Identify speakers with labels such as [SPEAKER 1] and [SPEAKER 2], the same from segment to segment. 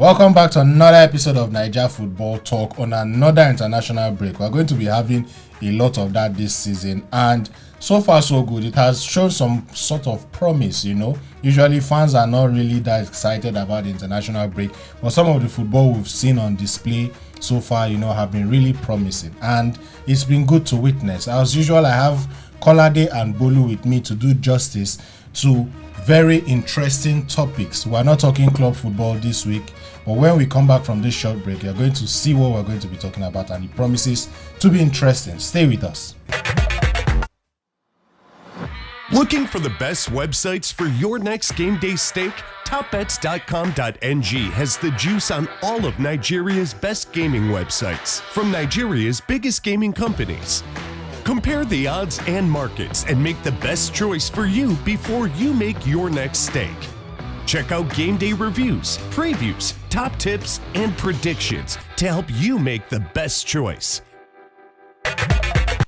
[SPEAKER 1] Welcome back to another episode of Naija Football Talk on another international break. We're going to be having a lot of that this season, and so far so good. It has shown some sort of promise, Usually fans are not really that excited about the international break, but some of the football we've seen on display so far, have been really promising, and it's been good to witness. As usual, I have Kolade and Bolu with me to do justice to very interesting topics. We're not talking club football this week, but when we come back from this short break, you're going to see what we're going to be talking about, and it promises to be interesting. Stay with us.
[SPEAKER 2] Looking for the best websites for your next game day stake? Topbets.com.ng has the juice on all of Nigeria's best gaming websites from Nigeria's biggest gaming companies. Compare the odds and markets and make the best choice for you before you make your next stake. Check out game day reviews, previews, top tips, and predictions to help you make the best choice.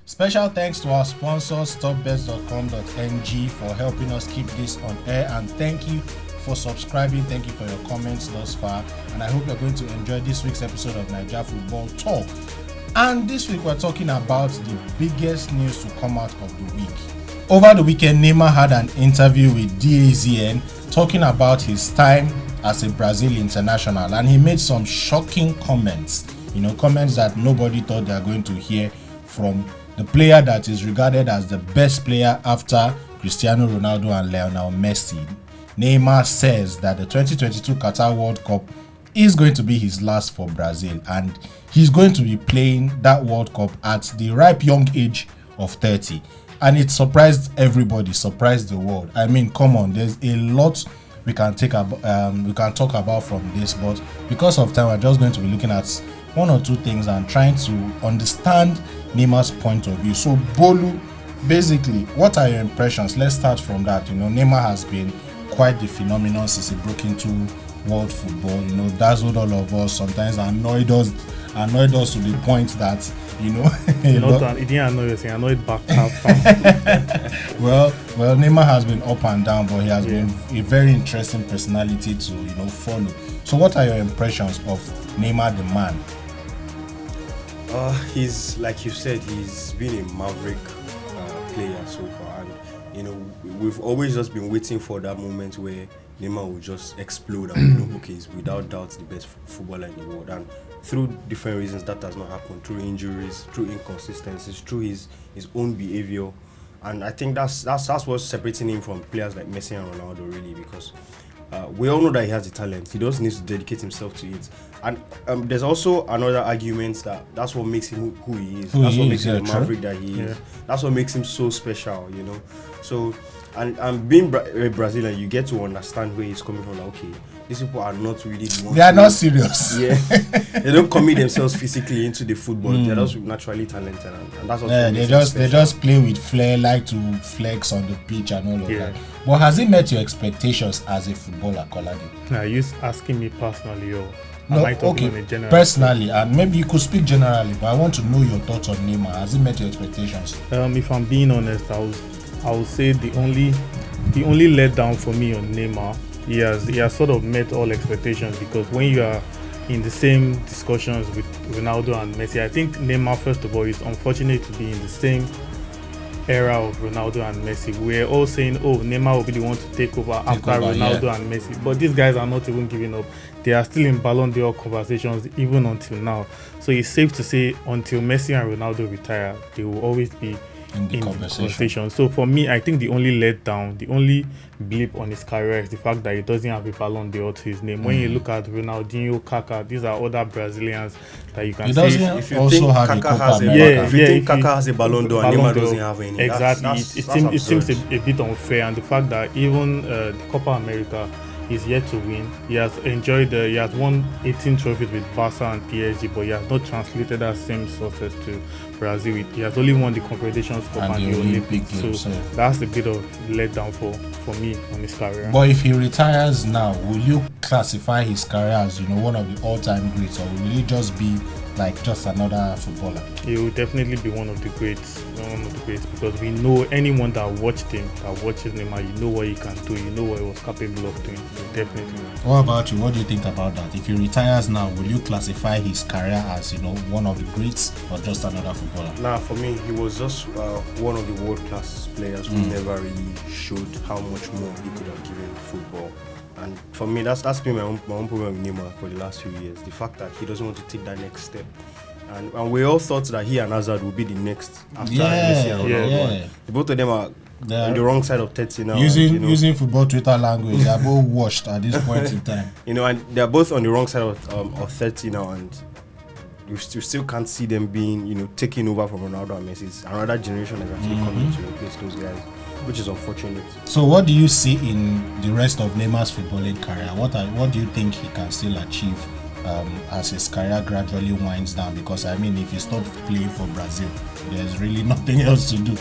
[SPEAKER 1] Special thanks to our sponsors, topbets.com.ng, for helping us keep this on air, and thank you for subscribing. Thank you for your comments thus far, and I hope you're going to enjoy this week's episode of Naija Football Talk. And this week we're talking about the biggest news to come out of the week. Over the weekend, Neymar had an interview with DAZN talking about his time as a Brazil international, and he made some shocking comments, comments that nobody thought they were going to hear from the player that is regarded as the best player after Cristiano Ronaldo and Lionel Messi. Neymar says that the 2022 Qatar World Cup is going to be his last for Brazil, and he's going to be playing that World Cup at the ripe young age of 30. And it surprised everybody, surprised the world. I mean, come on, there's a lot we can talk about from this, but because of time, we're just going to be looking at one or two things and trying to understand Neymar's point of view. So, Bolu, basically, what are your impressions? Let's start from that. Neymar has been quite the phenomenon since he broke into world football. Dazzled all of us, sometimes annoyed us to the point that
[SPEAKER 3] it didn't annoy us, he annoyed back half.
[SPEAKER 1] well Neymar has been up and down, but he has been a very interesting personality to follow. So what are your impressions of Neymar the man?
[SPEAKER 4] He's, like you said, he's been a maverick player so far, and we've always just been waiting for that moment where Neymar will just explode and okay, he's without doubt the best footballer in the world. And through different reasons that has not happened, through injuries, through inconsistencies, through his own behavior. And I think that's what's separating him from players like Messi and Ronaldo, really, because we all know that he has the talent. He just needs to dedicate himself to it. And there's also another argument that's what makes him who he is. That's what makes him the maverick that he is. That's what makes him so special, So, and being a Brazilian, you get to understand where he's coming from. Like, okay, these people are not really the ones.
[SPEAKER 1] They are not serious.
[SPEAKER 4] Yeah, they don't commit themselves physically into the football. They're just naturally talented, and that's what
[SPEAKER 1] they just play with flair, like to flex on the pitch and all of that. But has it met your expectations as a footballer, Kolade?
[SPEAKER 3] Now, you're asking me personally, or
[SPEAKER 1] no, okay, personally, and maybe you could speak generally, but I want to know your thoughts on Neymar. Has it met your expectations?
[SPEAKER 3] If I'm being honest, I would say the only letdown for me on Neymar, he has sort of met all expectations, because when you are in the same discussions with Ronaldo and Messi, I think Neymar, first of all, is unfortunate to be in the same era of Ronaldo and Messi. We're all saying, Neymar will be the one to take over after Ronaldo and Messi, but these guys are not even giving up. They are still in Ballon d'Or conversations even until now. So it's safe to say until Messi and Ronaldo retire, they will always be in the conversation. So for me, I think the only letdown, the only blip on his career is the fact that he doesn't have a Ballon d'Or to his name. When you look at Ronaldinho, Kaká, these are other Brazilians that you can say.
[SPEAKER 4] If you think Kaká has a Ballon d'Or and Neymar doesn't have any,
[SPEAKER 3] exactly, it seems a bit unfair. And the fact that even the Copa America is yet to win. He has won 18 trophies with Barca and PSG, but he has not translated that same success to Brazil. He has only won the Confederations Cup and the Olympics, so that's a bit of letdown for me on his career.
[SPEAKER 1] But if he retires now, will you classify his career as one of the all-time greats, or will he just be like just another footballer?
[SPEAKER 3] He will definitely be one of the greats, because we know anyone that watched him, that watches Neymar, you know what he can do, you know what he was capable of doing. So definitely.
[SPEAKER 1] What about you? What do you think about that? If he retires now, will you classify his career as, one of the greats or just another footballer?
[SPEAKER 4] Nah, for me, he was just one of the world-class players who never really showed how much more he could have given football. And for me, that's been my own problem with Neymar for the last few years. The fact that he doesn't want to take that next step. And we all thought that he and Hazard would be the next after Messi and Ronaldo. Both of them are on the wrong side of 30 now.
[SPEAKER 1] Using football Twitter language, they are both washed at this point in time.
[SPEAKER 4] And they're both on the wrong side of 30 now, and you still can't see them being, taking over from Ronaldo and Messi. Another generation is actually coming to replace those guys, which is unfortunate.
[SPEAKER 1] So what do you see in the rest of Neymar's footballing career? What do you think he can still achieve as his career gradually winds down? Because if he stops playing for Brazil, there's really nothing else to do.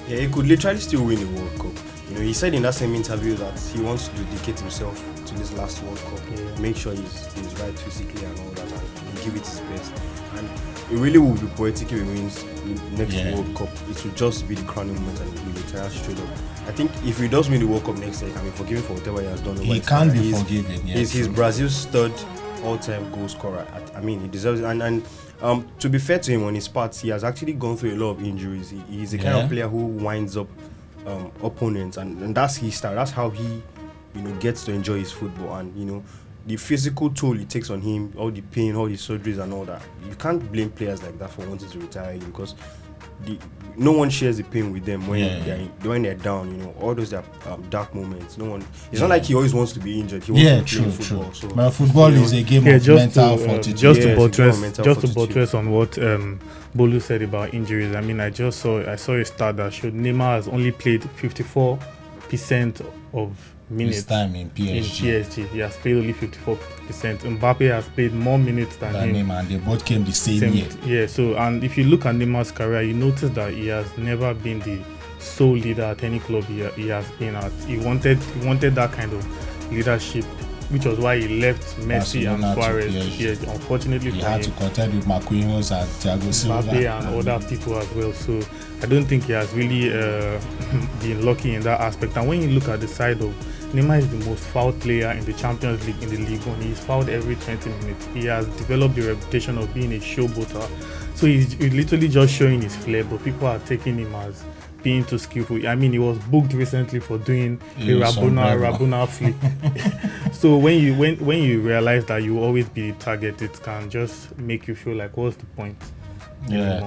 [SPEAKER 4] Yeah, he could literally still win the World Cup. He said in that same interview that he wants to dedicate himself to this last World Cup, make sure he's right physically and all that, and give it his best. And it really will be poetic if he wins the next World Cup. It will just be the crowning moment and he retires straight up. I think if he does win the World Cup next year, he can be forgiven for whatever he has done.
[SPEAKER 1] He can't be forgiven.
[SPEAKER 4] He's Brazil's third all-time goal scorer. He deserves it. And to be fair to him, on his part, he has actually gone through a lot of injuries. He's the kind of player who winds up opponents, and that's his style. That's how he, gets to enjoy his football. And the physical toll it takes on him, all the pain, all the surgeries, and all that. You can't blame players like that for wanting to retire, because no one shares the pain with them when they're down. All those dark moments. No one. It's not like he always wants to be injured. He wants to play football. So,
[SPEAKER 1] but football is a game of mental fortitude.
[SPEAKER 3] Just to buttress on what Bolu said about injuries. I saw a stat that showed Neymar has only played 54% of minutes
[SPEAKER 1] his time in PSG.
[SPEAKER 3] He has played only 54%. Mbappe has played more minutes than him.
[SPEAKER 1] Neymar, and they both came the same year.
[SPEAKER 3] Yeah, so, and if you look at Neymar's career, you notice that he has never been the sole leader at any club he has been at. He wanted that kind of leadership, which was why he left Messi and Suarez. Yeah, unfortunately
[SPEAKER 1] he had to contend with Marquinhos and Thiago Silva
[SPEAKER 3] and other people as well. So I don't think he has really been lucky in that aspect. And when you look at the side of Neymar, is the most fouled player in the Champions League in the League One. He's fouled every 20 minutes. He has developed the reputation of being a showboater. So he's literally just showing his flair, but people are taking him as being too skillful. He was booked recently for doing a Rabona flip. So when you realize that you will always be the target, it can just make you feel like, what's the point?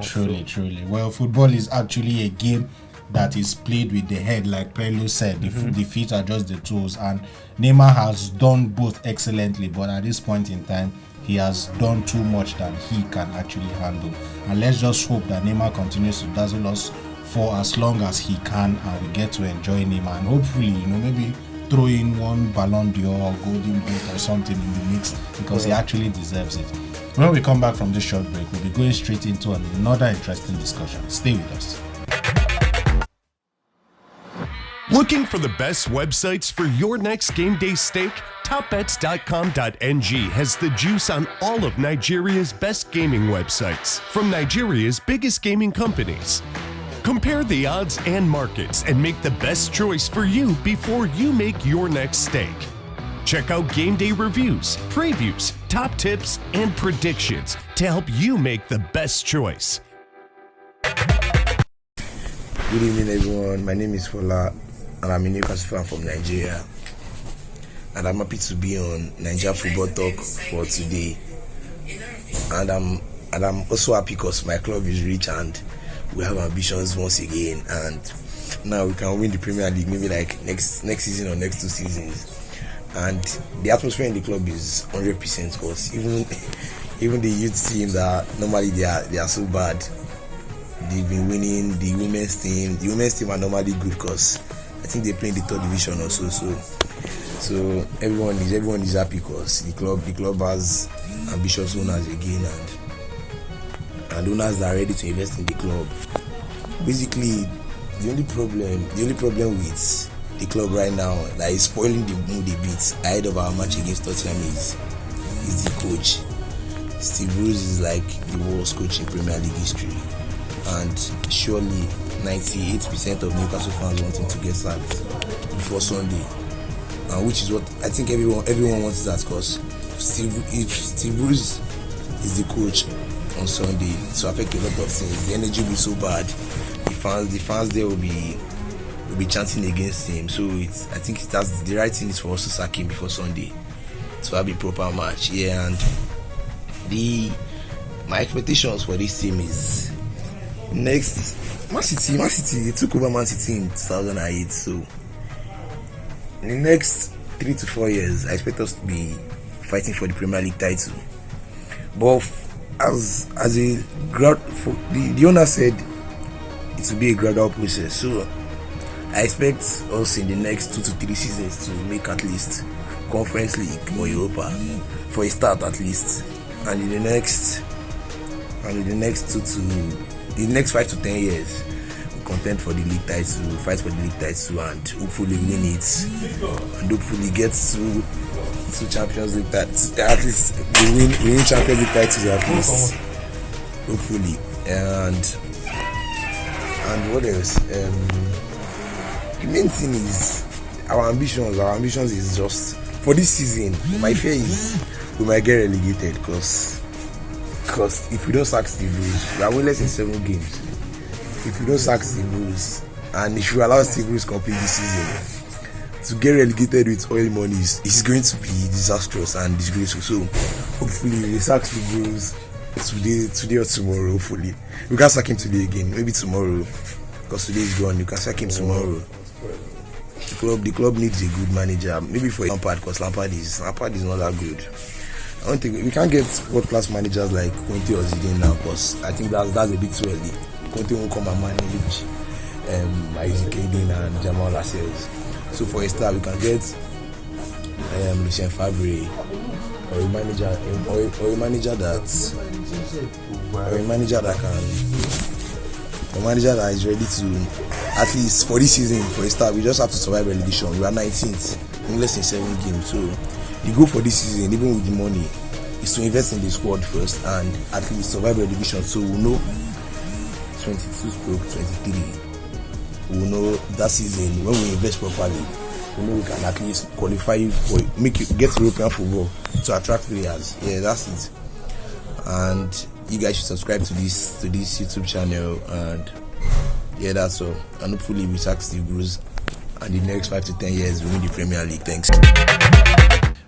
[SPEAKER 1] Truly. Well, football is actually a game that is played with the head, like Prelu said. The feet are just the tools, and Neymar has done both excellently, but at this point in time, he has done too much that he can actually handle. And let's just hope that Neymar continues to dazzle us for as long as he can, and we get to enjoy Neymar, and hopefully, maybe throw in one Ballon d'Or or Golden Boot or something in the mix, because he actually deserves it. When we come back from this short break, we'll be going straight into another interesting discussion. Stay with us.
[SPEAKER 2] Looking for the best websites for your next game day stake? Topbets.com.ng has the juice on all of Nigeria's best gaming websites from Nigeria's biggest gaming companies. Compare the odds and markets and make the best choice for you before you make your next stake. Check out game day reviews, previews, top tips, and predictions to help you make the best choice.
[SPEAKER 5] Good evening, everyone. My name is Fola, and I'm a Newcastle fan from Nigeria. And I'm happy to be on Naija Football Talk for today. And I'm also happy because my club is rich and we have ambitions once again. And now we can win the Premier League maybe like next season or next 2 seasons. And the atmosphere in the club is 100% because even the youth team that normally they are so bad, they've been winning. The women's team are normally good because I think they play in the 3rd division also. So everyone is happy because the club has ambitious owners again and owners that are ready to invest in the club. Basically, the only problem with the club right now that is spoiling the mood a bit ahead of our match against Tottenham is the coach. Steve Bruce is like the worst coach in Premier League history, and surely 98% of Newcastle fans want him to get sacked before Sunday, which is what I think everyone wants that, because if Steve Bruce is the coach on Sunday, to affect a lot of things. The energy will be so bad. The fans there will be chanting against him. So I think that's the right thing is for us to sack him before Sunday to have a proper match. Yeah, and my expectations for this team is next Man City. They took over Man City in 2008. So in the next 3 to 4 years, I expect us to be fighting for the Premier League title. But as the owner said, it will be a gradual process. So I expect us in the next 2 to 3 seasons to make at least Conference League or Europa for a start at least, and in the next 5 to 10 years, we contend for the league title, fight for the league title, and hopefully win it, and hopefully get to Champions League titles. At least we win Champions League titles at least, hopefully. And what else? The main thing is our ambitions is just for this season. My fear is we might get relegated because if we don't sack Steve Bruce, we are winless in 7 games. If we don't sack Steve Bruce, and if we allow Steve Bruce to complete this season, to get relegated with oil money is going to be disastrous and disgraceful. So hopefully we sack Steve Bruce today or tomorrow. Hopefully we can sack him today again, maybe tomorrow, because today is gone. You can sack him tomorrow. The club needs a good manager, maybe for Lampard, because Lampard is not that good. I don't think we can't get world-class managers like Conte or Zidane now, because I think that's a bit too early. Conte won't come and manage Isaac Aiden and Jamal Lascelles. So for a start, we can get Lucien Favre, or a manager that is ready to, at least for this season, for a start, we just have to survive relegation. We are 19th, in less than 7 games. So the goal for this season, even with the money, is to invest in the squad first and at least survive relegation. So we'll know 22/23. We'll know that season when we invest properly. We know we can at least qualify for get European football to attract players. Yeah, that's it. And you guys should subscribe to this YouTube channel, and yeah, that's all. And hopefully we sack Steve Bruce, and in the next 5 to 10 years we win the Premier League. Thanks.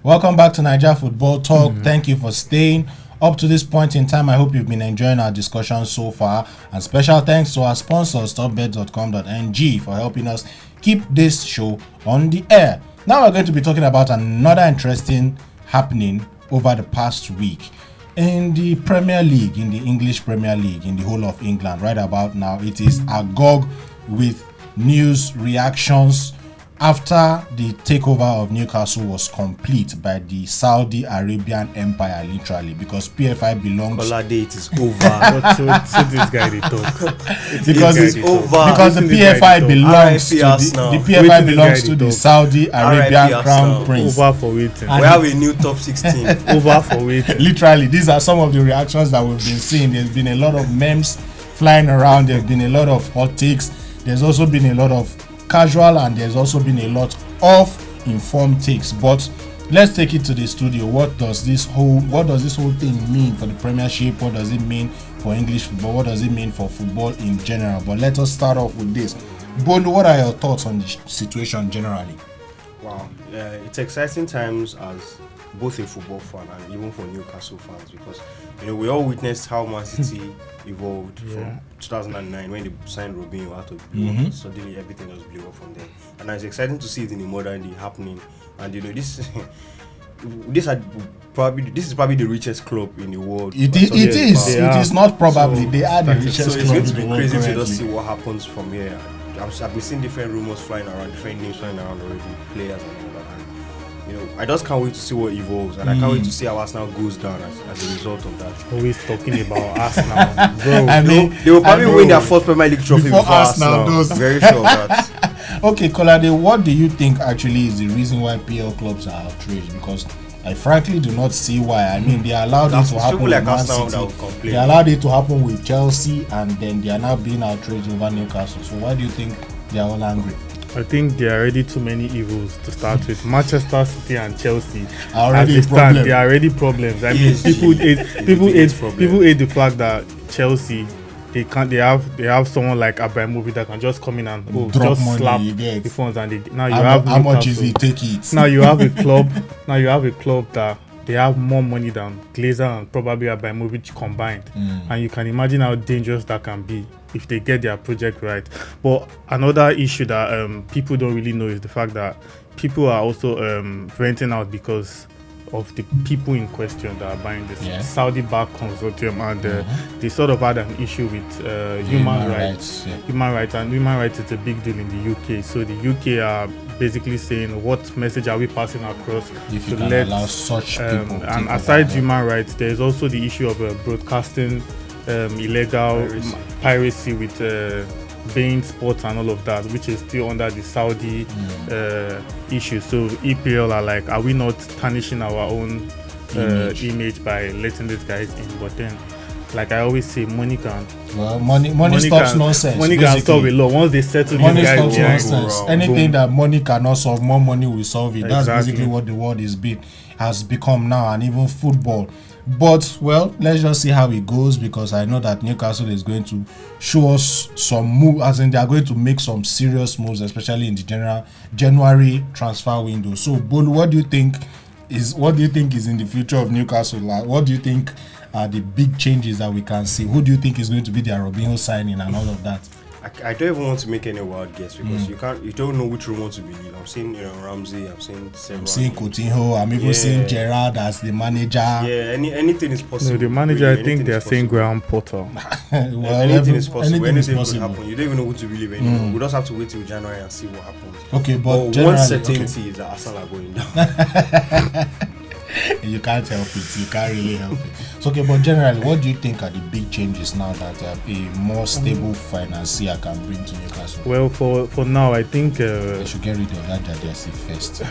[SPEAKER 1] Welcome back to Naija Football Talk. Thank you for staying up to this point in time. I hope you've been enjoying our discussion so far, and special thanks to our sponsor stopbet.com.ng for helping us keep this show on the air. Now we're going to be talking about another interesting happening over the past week in the Premier League, in the English Premier League, in the whole of England. Right about now, it is agog with news reactions after the takeover of Newcastle was complete by the Saudi Arabian Empire, literally, because PFI belongs.
[SPEAKER 4] Colade, it is over.
[SPEAKER 3] So this guy they talk.
[SPEAKER 1] Because it's over. Because the PFI belongs to the Saudi Arabian Crown Prince.
[SPEAKER 3] Over for waiting.
[SPEAKER 4] We have a new top 16.
[SPEAKER 3] Over for waiting.
[SPEAKER 1] Literally, these are some of the reactions that we've been seeing. There's been a lot of memes flying around. There's been a lot of hot takes. There's also been a lot of casual, and there's also been a lot of informed takes. But let's take it to the studio. What does this whole thing mean for the Premiership? What does it mean for English football? What does it mean for football in general? But let us start off with this. Bolu, what are your thoughts on the situation generally?
[SPEAKER 4] Wow, it's exciting times as both a football fan and even for Newcastle fans, because we all witnessed how Man City evolved from 2009 when they signed Robinho out of blue. Suddenly everything just blew up from there, and it's exciting to see it in the modern day happening. And this is probably the richest club in the world.
[SPEAKER 1] It is not probably. They are the richest club in the world.
[SPEAKER 4] So it's going to be crazy to just see what happens from here. I've been seeing different rumors flying around, different names flying around already, players and all that. And, I just can't wait to see what evolves, and I can't wait to see how Arsenal goes down as a result of that.
[SPEAKER 3] Always talking about Arsenal, bro.
[SPEAKER 4] They will probably win their first Premier League trophy before Arsenal does. Very sure of that.
[SPEAKER 1] Okay, Kolade, what do you think actually is the reason why PL clubs are outraged? Because I frankly do not see why. I mean, they allowed it to happen
[SPEAKER 4] people like
[SPEAKER 1] with Man
[SPEAKER 4] Arsenal that
[SPEAKER 1] City.
[SPEAKER 4] would complain.
[SPEAKER 1] They allowed it to happen with Chelsea, and then they are now being outraged over Newcastle. So why do you think they are all angry?
[SPEAKER 3] I think there are already too many evils to start with. Manchester City and Chelsea
[SPEAKER 1] Already
[SPEAKER 3] as they
[SPEAKER 1] a problem.
[SPEAKER 3] stand, they are already problems. I mean, people hate the fact that Chelsea they have someone like Abramovich that can just come in and
[SPEAKER 1] Drop
[SPEAKER 3] just
[SPEAKER 1] money,
[SPEAKER 3] slap
[SPEAKER 1] you get.
[SPEAKER 3] the funds, and now you
[SPEAKER 1] How,
[SPEAKER 3] have
[SPEAKER 1] how much is
[SPEAKER 3] Newcastle.
[SPEAKER 1] it? Take it.
[SPEAKER 3] Now you have a club. Now you have a club that they have more money than Glazer and probably Abramovich combined, and you can imagine how dangerous that can be if they get their project right. But another issue that people don't really know is the fact that people are also renting out because of the people in question that are buying this Saudi-backed consortium, and they sort of had an issue with human rights. Human rights, and human rights is a big deal in the UK. So the UK are basically saying, what message are we passing across
[SPEAKER 1] If you can allow such people.
[SPEAKER 3] and aside human rights, there is also the issue of broadcasting illegal piracy with Bein Sports and all of that, which is still under the Saudi issue. So EPL are like, are we not tarnishing our own image by letting these guys in? But then, like I always say, money can.
[SPEAKER 1] Well, money stops nonsense.
[SPEAKER 3] Money can solve a lot once they settle
[SPEAKER 1] Money
[SPEAKER 3] these guys.
[SPEAKER 1] stops nonsense. Anything that money cannot solve, more money will solve it. That's
[SPEAKER 3] Exactly.
[SPEAKER 1] basically what the world has become now, and even football. But well, let's just see how it goes, because I know that Newcastle is going to show us some move, as in they are going to make some serious moves, especially in the January transfer window. So, Bolu, what do you think is in the future of Newcastle? Like, what do you think are the big changes that we can see? Who do you think is going to be their Robinho signing and all of that?
[SPEAKER 4] I don't even want to make any wild guess, because you don't know which rumor to believe. I'm seeing Ramsey, I'm seeing Silva,
[SPEAKER 1] I'm seeing Coutinho, I'm even seeing Gerrard as the manager.
[SPEAKER 4] Yeah, anything is possible.
[SPEAKER 3] No, the manager,
[SPEAKER 4] really,
[SPEAKER 3] I think they are saying Graham Potter.
[SPEAKER 1] Well,
[SPEAKER 4] anything is possible. Anything
[SPEAKER 1] is
[SPEAKER 4] could happen. You don't even know who to believe anymore. We just have to wait till January and see what happens.
[SPEAKER 1] Okay, but
[SPEAKER 4] one
[SPEAKER 1] generally,
[SPEAKER 4] certainty is that Arsenal are going down.
[SPEAKER 1] you can't help it. You can't really help it. So, okay, but generally, what do you think are the big changes now that a more stable financier can bring to Newcastle?
[SPEAKER 3] Well, for now, I think
[SPEAKER 1] They should get rid of that Jadesi first.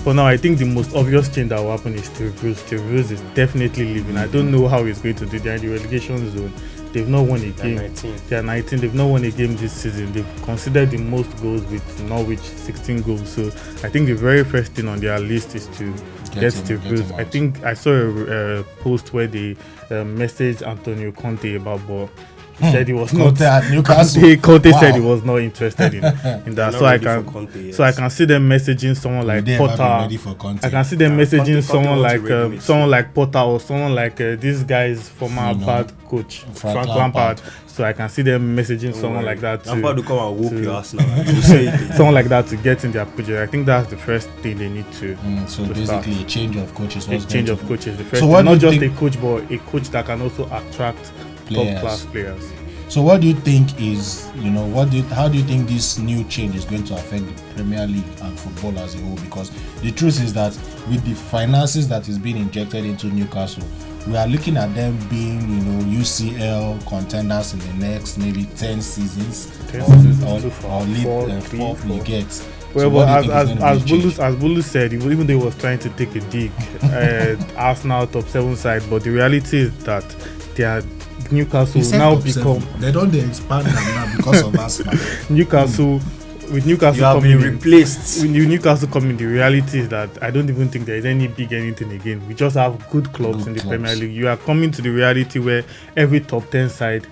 [SPEAKER 3] for now, I think the most obvious change that will happen is Steve Bruce. Steve Bruce is definitely leaving. I don't know how he's going to do. They're in the relegation zone. They've not won a game. They are 19. They've not won a game this season. They've considered the most goals with Norwich, 16 goals. So I think the very first thing on their list is to get Steve Bruce. I think I saw a post where they messaged Antonio Conte about ball. He said he was
[SPEAKER 1] Conte
[SPEAKER 3] not.
[SPEAKER 1] at Newcastle.
[SPEAKER 3] Conte
[SPEAKER 1] Wow.
[SPEAKER 3] said he was not interested in that. So I can I can see them messaging someone like
[SPEAKER 1] They ever been
[SPEAKER 3] Potter.
[SPEAKER 1] ready for Conte?
[SPEAKER 3] I can see them messaging
[SPEAKER 4] Conte
[SPEAKER 3] someone
[SPEAKER 4] wants to
[SPEAKER 3] like
[SPEAKER 4] regulate.
[SPEAKER 3] someone like Potter, or someone like this guy's former
[SPEAKER 1] You know,
[SPEAKER 3] bad coach
[SPEAKER 1] Frank
[SPEAKER 3] Frank Lampard.
[SPEAKER 1] Lampard.
[SPEAKER 3] So I can see them messaging someone like that
[SPEAKER 4] Lampard will
[SPEAKER 3] to
[SPEAKER 4] come and whoop your Arsenal. You say it.
[SPEAKER 3] someone like that to get in their project. I think that's the first thing they need to.
[SPEAKER 1] So
[SPEAKER 3] to
[SPEAKER 1] basically,
[SPEAKER 3] start.
[SPEAKER 1] a change of coaches.
[SPEAKER 3] A change of coaches. The first
[SPEAKER 1] So
[SPEAKER 3] thing,
[SPEAKER 1] what do
[SPEAKER 3] not
[SPEAKER 1] you
[SPEAKER 3] just
[SPEAKER 1] think-
[SPEAKER 3] a coach, but a coach that can also attract
[SPEAKER 1] Players.
[SPEAKER 3] top class players.
[SPEAKER 1] So what do you think is, how do you think this new change is going to affect the Premier League and football as a whole? Because the truth is that with the finances that is being injected into Newcastle, we are looking at them being, UCL contenders in the next maybe 10 seasons,
[SPEAKER 3] 10 seasons is too far.
[SPEAKER 1] or lead
[SPEAKER 3] Four,
[SPEAKER 1] fourth
[SPEAKER 3] three,
[SPEAKER 1] you get.
[SPEAKER 3] Well,
[SPEAKER 1] So what
[SPEAKER 3] but
[SPEAKER 1] do you think is going to be changed?
[SPEAKER 3] as Bulu said, even though he was trying to take a dig, Arsenal top 7 side, but the reality is that Newcastle
[SPEAKER 1] He
[SPEAKER 3] will
[SPEAKER 1] said
[SPEAKER 3] now
[SPEAKER 1] top
[SPEAKER 3] become
[SPEAKER 1] seven. They don't expand them now because of Arsenal.
[SPEAKER 3] Newcastle. With Newcastle
[SPEAKER 4] You have
[SPEAKER 3] coming
[SPEAKER 4] been replaced.
[SPEAKER 3] With Newcastle coming, the reality is that I don't even think there is any big anything again. We just have good clubs
[SPEAKER 1] Good
[SPEAKER 3] in the
[SPEAKER 1] clubs.
[SPEAKER 3] Premier League. You are coming to the reality where every top 10 side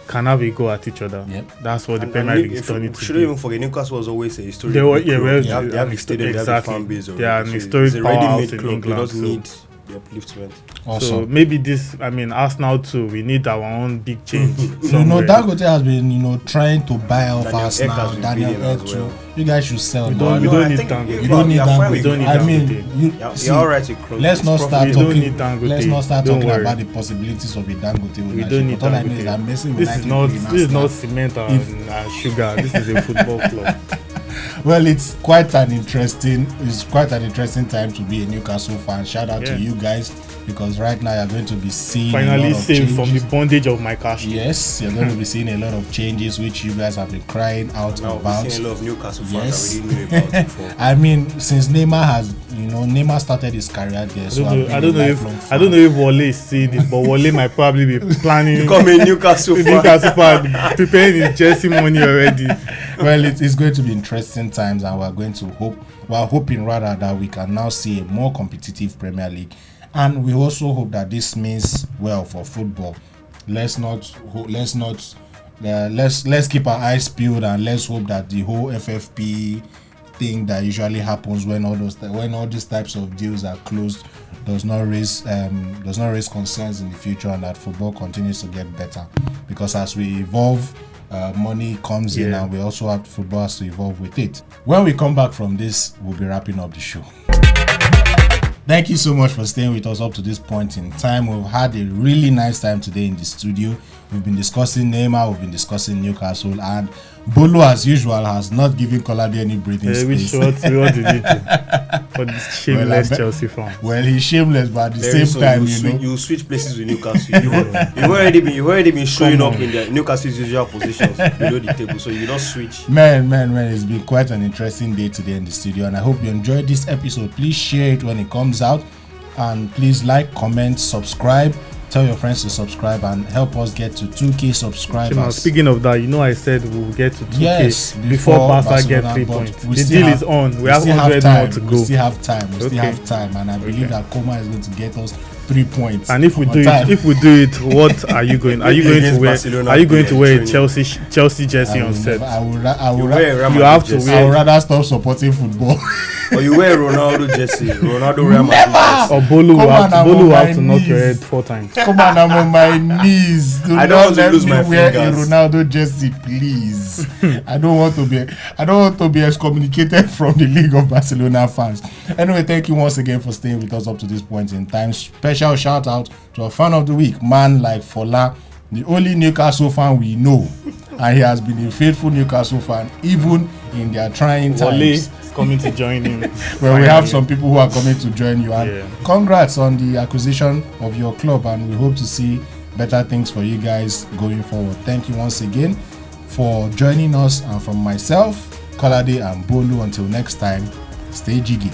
[SPEAKER 3] can have a go at each other.
[SPEAKER 1] Yep.
[SPEAKER 3] That's what the
[SPEAKER 4] And
[SPEAKER 3] Premier League is turning
[SPEAKER 4] We
[SPEAKER 3] to
[SPEAKER 4] shouldn't
[SPEAKER 3] be.
[SPEAKER 4] even forget, Newcastle was always a historic
[SPEAKER 3] They were,
[SPEAKER 4] club.
[SPEAKER 3] yeah, well,
[SPEAKER 4] They have the stadium, they have the fan base
[SPEAKER 3] They are an
[SPEAKER 4] already. So
[SPEAKER 3] historic
[SPEAKER 4] it's a ready-made
[SPEAKER 3] powerhouse in
[SPEAKER 4] club.
[SPEAKER 3] England.
[SPEAKER 4] They just
[SPEAKER 3] So,
[SPEAKER 4] need the upliftment.
[SPEAKER 3] so
[SPEAKER 1] Awesome.
[SPEAKER 3] maybe Arsenal too. We need our own big change. somewhere.
[SPEAKER 1] Dangote has been, trying to buy off
[SPEAKER 4] Daniel
[SPEAKER 1] us
[SPEAKER 4] Ek
[SPEAKER 1] now.
[SPEAKER 4] has been
[SPEAKER 1] Daniel
[SPEAKER 4] bidding as
[SPEAKER 1] Ek too.
[SPEAKER 4] well.
[SPEAKER 1] You guys should sell.
[SPEAKER 3] We
[SPEAKER 1] now.
[SPEAKER 3] don't- we
[SPEAKER 4] No,
[SPEAKER 3] don't
[SPEAKER 4] I
[SPEAKER 3] need
[SPEAKER 4] think
[SPEAKER 3] Dangote.
[SPEAKER 1] You don't need
[SPEAKER 4] are fine
[SPEAKER 1] Dangote.
[SPEAKER 4] with
[SPEAKER 3] We don't need
[SPEAKER 1] I mean,
[SPEAKER 3] Dangote.
[SPEAKER 1] see,
[SPEAKER 4] You're alright with clubs.
[SPEAKER 1] let's not
[SPEAKER 4] It's
[SPEAKER 1] start
[SPEAKER 3] We don't
[SPEAKER 1] talking.
[SPEAKER 3] need Dangote.
[SPEAKER 1] Let's not start
[SPEAKER 3] Don't
[SPEAKER 1] talking
[SPEAKER 3] worry.
[SPEAKER 1] about the possibilities of a Dangote ownership.
[SPEAKER 3] We don't need
[SPEAKER 1] But all I know is that
[SPEAKER 3] Dangote.
[SPEAKER 1] Messi will
[SPEAKER 3] This
[SPEAKER 1] likely
[SPEAKER 3] is not
[SPEAKER 1] be in
[SPEAKER 3] this is not
[SPEAKER 1] Arsenal.
[SPEAKER 3] cement and sugar. This is a football club.
[SPEAKER 1] Well, it's quite an interesting time to be a Newcastle fan. Shout out to
[SPEAKER 3] Yeah.
[SPEAKER 1] you guys, because right now you're going to be seeing a
[SPEAKER 3] Finally
[SPEAKER 1] lot of
[SPEAKER 3] saved from the
[SPEAKER 1] changes.
[SPEAKER 3] bondage of my cash.
[SPEAKER 1] Yes, you're going to be seeing a lot of changes which you guys have been crying out
[SPEAKER 4] Now
[SPEAKER 1] about.
[SPEAKER 4] we've seen a lot of Newcastle fans
[SPEAKER 1] Yes.
[SPEAKER 4] that we didn't know about before.
[SPEAKER 1] I mean, since Neymar has Neymar started his career there.
[SPEAKER 3] I don't know if Wale is seeing it, but Wale might probably be planning
[SPEAKER 4] become a Newcastle fan,
[SPEAKER 3] preparing his jersey money already.
[SPEAKER 1] Well, it is going to be interesting times, and we're hoping rather that we can now see a more competitive Premier League, and we also hope that this means well for football. Let's keep our eyes peeled, and let's hope that the whole FFP thing that usually happens when all these types of deals are closed does not raise concerns in the future, and that football continues to get better, because as we evolve, money comes in, and we also have footballers to evolve with it. When we come back from this, we'll be wrapping up the show. Thank you so much for staying with us up to this point in time. We've had a really nice time today in the studio. We've been discussing Neymar, we've been discussing Newcastle, and Bolu, as usual, has not given Colade any breathing space.
[SPEAKER 3] What did he do? For this shameless Chelsea fan.
[SPEAKER 1] Well, he's shameless, but at the same time,
[SPEAKER 4] you switch places with Newcastle. You've already been showing up in the Newcastle's usual positions below the table, so you don't switch.
[SPEAKER 1] Man, it's been quite an interesting day today in the studio, and I hope you enjoyed this episode. Please share it when it comes out, and please like, comment, subscribe. Tell your friends to subscribe and help us get to 2K subscribers.
[SPEAKER 3] Now, speaking of that, I said we'll get to 2K
[SPEAKER 1] before
[SPEAKER 3] Barca get 3 points. The deal is on. We have 100 more to go.
[SPEAKER 1] We still have time, and I believe that Coma is going to get us 3 points.
[SPEAKER 3] And if we do it, what are you going? Are you going to wear a Chelsea jersey on set?
[SPEAKER 1] You have to wear. I would rather stop supporting football.
[SPEAKER 4] Or you wear Ronaldo jersey, Ronaldo Real Madrid.
[SPEAKER 3] Or Bolu will have to knock your head 4 times.
[SPEAKER 1] Come on, I'm on my knees.
[SPEAKER 4] I don't want to lose my
[SPEAKER 1] wear
[SPEAKER 4] fingers.
[SPEAKER 1] a Ronaldo jersey, please. I don't want to be excommunicated from the League of Barcelona fans. Anyway, thank you once again for staying with us up to this point in time. Special shout out to our fan of the week, man like Fola, the only Newcastle fan we know, and he has been a faithful Newcastle fan even in their trying times.
[SPEAKER 3] Coming to join him.
[SPEAKER 1] Well, we have some people who are coming to join you, and congrats on the acquisition of your club, and we hope to see better things for you guys going forward. Thank you once again for joining us, and from myself, Colade, and Bolu, until next time, stay jiggy.